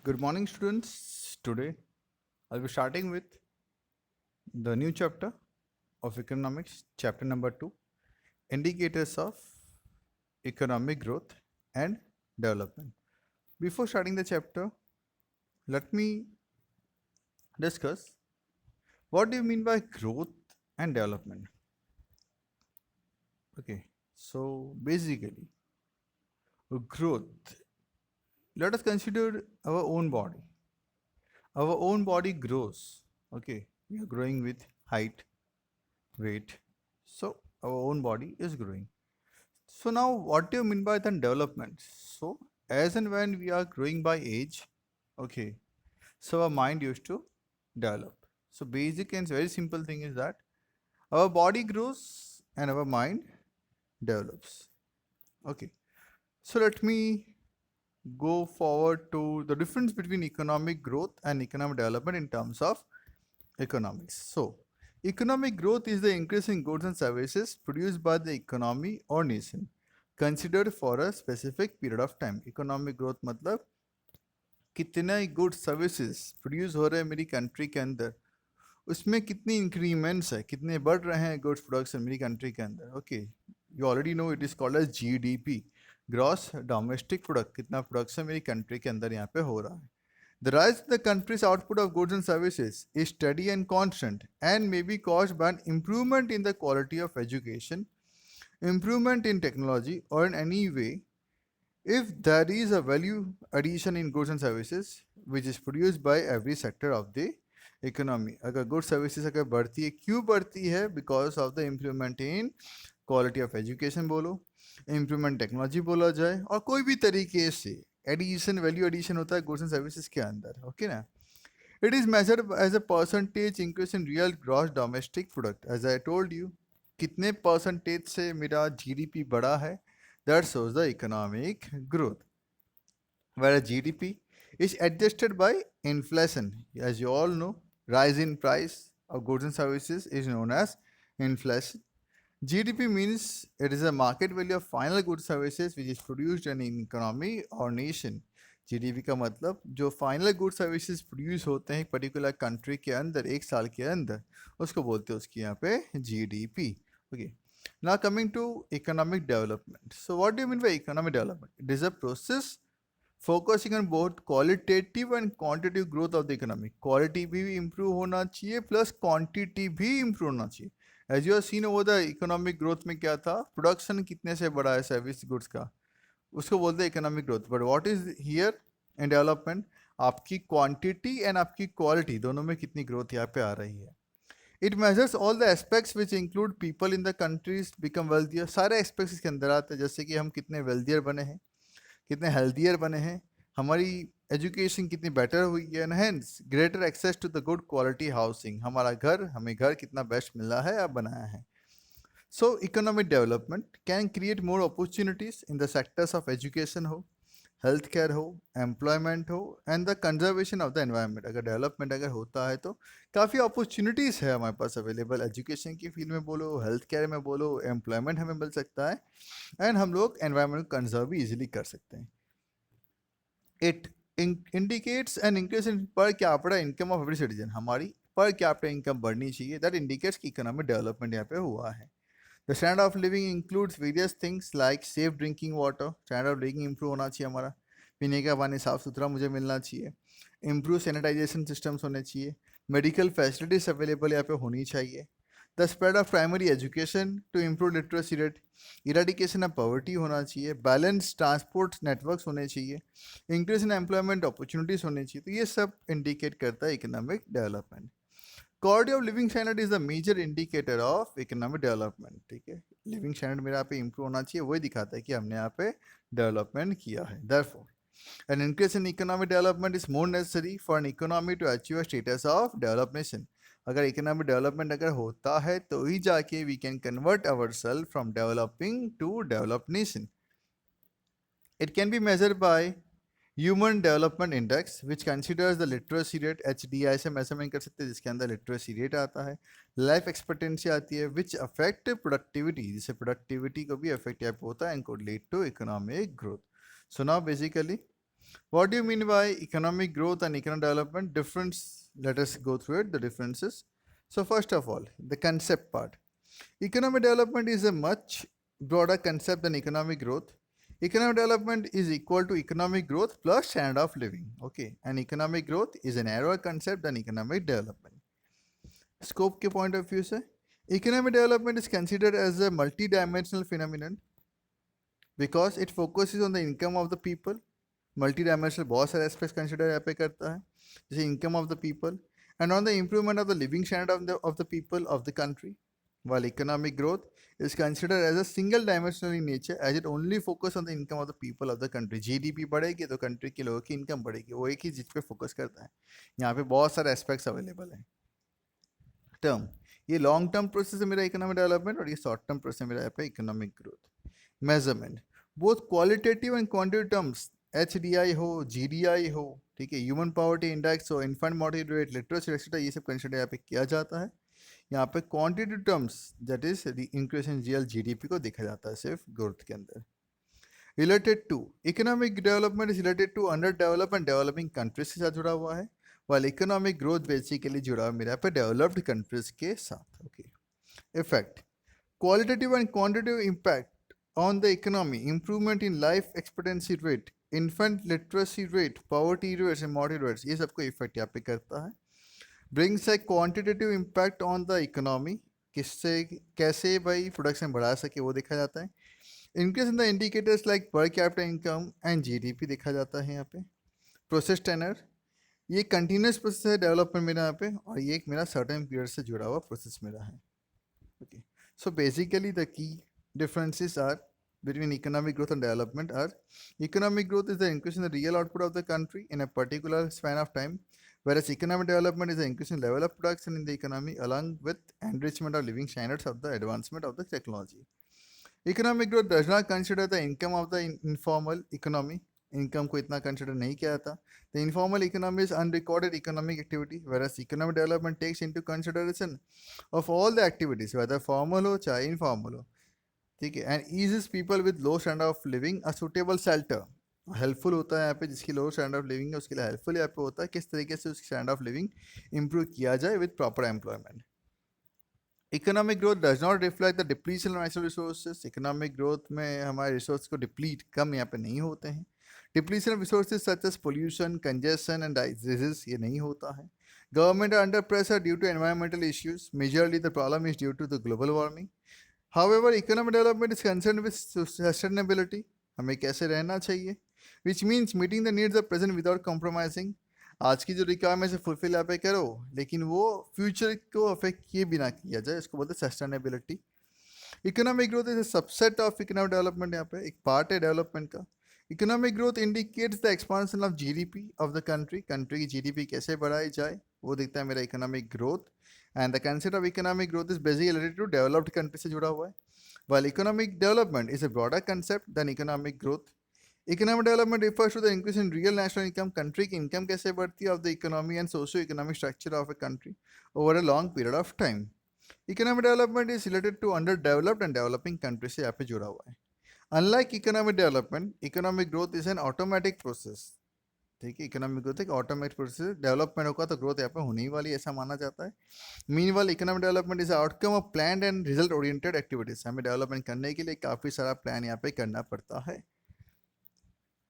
Good morning, students. Today I'll be starting with the new chapter of economics, chapter number 2, indicators of economic growth and development. Before starting the chapter, let me discuss what do you mean by growth and development. Okay, so basically, growth. Let us consider our own body. Our own body grows. Okay, we are growing with height, weight. So our own body is growing. So now what do you mean by the development? So as and when we are growing by age, okay, so our mind used to develop. So basic and very simple thing is that our body grows and our mind develops. Okay. So let me go forward to the difference between economic growth and economic development in terms of economics. So economic growth is the increase in goods and services produced by the economy or nation considered for a specific period of time. Economic growth मतलब कितने goods services produce हो रहे हैं मेरी country के अंदर, उसमें कितनी इंक्रीमेंट्स है, कितने बढ़ रहे हैं गुड्स प्रोडक्शन मेरी कंट्री के अंदर. Okay, you already know it is called as GDP, gross domestic product. कितना प्रोडक्शन मेरी कंट्री के अंदर यहाँ पे हो रहा है. The rise in the country's output of goods and services is steady and constant and may be caused by an improvement in the quality of education, improvement in technology, or in any way if there is a value addition in goods and services which is produced by every sector of the economy. अगर goods services अगर बढ़ती है, क्यों बढ़ती है? Because of the improvement in quality of education बोलो, improvement technology बोला जाए, और कोई भी तरीके से एडिशन, वैल्यू एडिशन होता है गुड्स एंड सर्विसेज के अंदर. ओके ना. It is measured as a percentage increase in real gross domestic product. As I told you, कितने परसेंटेज से मेरा जीडीपी बढ़ा है, that shows the economic growth. Whereas GDP is adjusted by inflation. As you all know, rise in price of goods and services is known as inflation. GDP means it is a market value of final goods services which is produced in an economy or nation. GDP का मतलब जो final good services produce होते हैं एक particular country के अंदर एक साल के अंदर, उसको बोलते हैं उसकी यहाँ पे GDP. Okay. Now coming to economic development. So what do you mean by economic development? It is a process focusing on both qualitative and quantitative growth of the economy. Quality भी improve होना चाहिए plus quantity भी improve होना चाहिए. As you have seen over the economic growth में क्या था, production कितने से बढ़ा है सर्विस गुड्स का, उसको बोलते हैं economic growth. But what is here in development, आपकी क्वांटिटी एंड आपकी क्वालिटी दोनों में कितनी ग्रोथ यहाँ पे आ रही है. It measures all the aspects which include people in the countries become wealthier. सारे एस्पेक्ट्स इसके अंदर आते हैं, जैसे कि हम कितने वेल्थियर बने हैं, कितने हेल्थियर बने हैं, हमारी एजुकेशन कितनी बेटर हुई है, and hence greater access to the good quality housing. हमारा घर, हमें घर कितना बेस्ट मिला है या बनाया है. So economic development can create more opportunities in the sectors of education हो, healthcare हो, employment हो, and the conservation of the environment. अगर development अगर होता है तो काफ़ी opportunities है हमारे पास available. education की field में बोलो, healthcare में बोलो, employment हमें मिल सकता है, and हम लोग environment को conserve भी easily कर सकते हैं. It indicates an increase in per capita income of every citizen. हमारी per capita income बढ़नी चाहिए. That indicates कि economic development यहाँ पे हुआ है. The standard of living includes various things like safe drinking water. Standard of drinking improve होना चाहिए हमारा, पीने का पानी साफ सुथरा मुझे मिलना चाहिए. Improve sanitation systems होने चाहिए. Medical facilities available यहाँ पे होनी चाहिए. The spread of primary education to improve literacy rate. Eradication of poverty होना चाहिए. Balanced transport networks होने चाहिए. Increase in employment opportunities होने चाहिए. तो ये सब indicate करता है economic development. Quality of living standard is the major indicator of economic development. ठीक है, लिविंग स्टैंडर्ड मेरा यहाँ पे इंप्रूव होना चाहिए, वही दिखाता है कि हमने यहाँ पे डेवलपमेंट किया है. Therefore an increase in economic development is more necessary for an economy to achieve a status of develop nation. अगर इकोनॉमिक डेवलपमेंट अगर होता है तो ही जाके we can convert our self from developing to develop nation. It can be measured by human development index which considers the literacy rate. HDI से measurement कर सकते हैं जिसके अंदर लिटरेसी रेट आता है. लाइफ एक्सपेक्टेंसी आती है विच अफेक्ट प्रोडक्टिविटी, जिससे प्रोडक्टिविटी को भी अफेक्ट यहाँ पे होता है and could lead to economic growth. So now basically What do you mean by economic growth and economic development? Difference, let us go through it, the differences. So first of all, the concept part. Economic development is a much broader concept than economic growth. Economic development is equal to economic growth plus standard of living. Okay, and economic growth is a narrower concept than economic development. Scope के point of view से, economic development is considered as a multi-dimensional phenomenon because it focuses on the income of the people. Multi-dimensional बहुत सारे aspects consider यहाँ पे करता है, जैसे income of the people and on the improvement of the living standard of the people of the country. While economic growth is considered as a single dimensional in nature as it only focus on the income of the people of the country. GDP बढ़ेगी तो country के लोगों की income बढ़ेगी, वो एक ही चीज़ पे focus करता है. यहाँ पे बहुत सारे aspects available हैं. Term, ये लॉन्ग टर्म प्रोसेस है मेरा इकोनॉमिक डेवलपमेंट और ये शॉर्ट टर्म प्रोसेस है मेरा यहाँ पे economic growth. Measurement both qualitative and quantitative terms, HDI हो, GDI हो, ठीक है, ह्यूमन पॉवर्टी इंडेक्स हो, infant mortality rate, literacy etcetera, ये सब कंसिडर यहाँ पे किया जाता है. यहाँ पे quantitative terms that is increase in real GDP को देखा जाता है सिर्फ ग्रोथ के अंदर. Related to economic development is related to under develop and developing countries के साथ जुड़ा हुआ है, वाल इकोनॉमिक ग्रोथ बेसिकली जुड़ा हुआ मेरा पे डेवलप्ड कंट्रीज के साथ. Okay, effect qualitative and quantitative impact on the economy, improvement in life expectancy rate, infant literacy rate, poverty rates and mortality rates, ये सबको इफेक्ट यहाँ पे करता है. brings a quantitative impact on the economy, किससे कैसे भाई प्रोडक्शन बढ़ा सके वो देखा जाता है. Increase in the indicators like per capita income and GDP देखा जाता है यहाँ पे. प्रोसेस टेनर, ये कंटिन्यूस प्रोसेस है डेवलपमेंट मेरा यहाँ पे, और ये एक मेरा सर्टेन पीरियड से जुड़ा हुआ प्रोसेस मेरा है. Okay. So basically the key differences are between economic growth and development are economic growth is the increase in the real output of the country in a particular span of time, whereas economic development is the increase in level of production in the economy along with enrichment of living standards of the advancement of the technology. Economic growth does not consider the income of the informal economy. Income को इतना consider नहीं किया जाता. The informal economy is unrecorded economic activity, whereas economic development takes into consideration of all the activities whether formal हो चाहे informal हो, ठीक है, and eases people with low standard of living a suitable shelter. Helpful होता है यहाँ पे, जिसकी लो स्टैंडर्ड ऑफ लिविंग है उसके लिए हेल्पफुल यहाँ पे होता है किस तरीके से उसकी स्टैंडर्ड ऑफ लिविंग इंप्रूव किया जाए with proper employment. Economic growth does not reflect the depletion of natural resources. Economic growth में हमारे रिसोर्स को डिप्लीट कम यहाँ पे नहीं होते हैं. Depletion of resources such as pollution, congestion and disease, ये नहीं होता है. Government are under pressure due to environmental issues, majorly the problem is due to the global warming. However economic development is concern with sustainability, हमें कैसे रहना चाहिए, which means meeting the needs of present without compromising. आज की जो requirement है fulfil यहाँ पे करो, लेकिन वो फ्यूचर को अफेक्ट किए बिना किया जाए, इसको बोलते हैं sustainability. Economic growth is a subset of economic development, यहाँ पे एक पार्ट है डेवलपमेंट का. Economic growth indicates the expansion of GDP of the country, country की GDP कैसे बढ़ाई जाए वो दिखता है मेरा economic growth. And the concept of economic growth is basically related to developed country से जुड़ा हुआ है, while economic development is a broader concept than economic growth. Economic development refers to the increase in real national income, country की income कैसे बढ़ती है, of the economy and socio-economic structure of a country over a long period of time. Economic development is related to underdeveloped and developing countries से यहाँ पे जुड़ा हुआ है. Unlike economic development, economic growth is an automatic process. ठीक है, economic growth एक automatic process, development होगा तो ग्रोथ यहाँ पे होने ही वाली ऐसा माना जाता है. Meanwhile economic development is outcome of planned and result oriented activities, हमें डेवलपमेंट करने के लिए काफ़ी सारा प्लान यहाँ पे करना पड़ता है.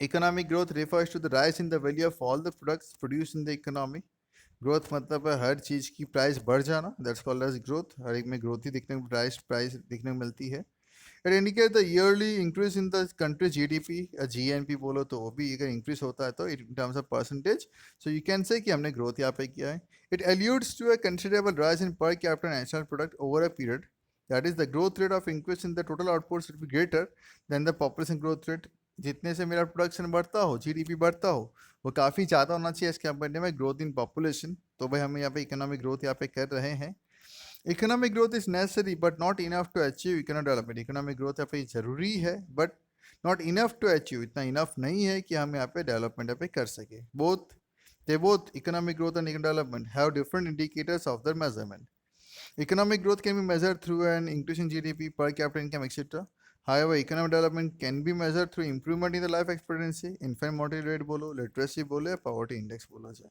Economic growth refers to the rise in the value of all the products produce in the economy. Growth मतलब है हर चीज़ की प्राइस बढ़ जाना, दैट्स कॉल्ड एज ग्रोथ. हर एक में ग्रोथ ही दिखने को प्राइस दिखने को मिलती है. It indicates the yearly increase in the country's GDP, GNP बोलो तो वो भी अगर increase होता है तो in terms of percentage, so you can say कि हमने growth यहाँ पे किया है. It alludes to a considerable rise in per capita national product over a period. That is, the growth rate of increase in the total output should be greater than the population growth rate. जितने से मेरा production बढ़ता हो, GDP बढ़ता हो, वो काफ़ी ज़्यादा होना चाहिए इसके कंपेयर में ग्रोथ इन पॉपुलेशन. तो भाई हम यहाँ पे इकोनॉमिक ग्रोथ यहाँ पे कर रहे हैं. Economic growth is necessary but not enough to achieve economic development. Economic growth यहाँ पे जरूरी है but not enough to achieve, इतना इनफ नहीं है कि हम यहाँ पे डेवलपमेंट यहाँ पे कर सके. Both economic growth and economic development have different indicators of their measurement. Economic growth can be measured through an increase in GDP, per capita income, etc. However, economic development can be measured through improvement in the life expectancy, infant mortality rate बोलो, literacy बोलो या poverty index बोला जाए.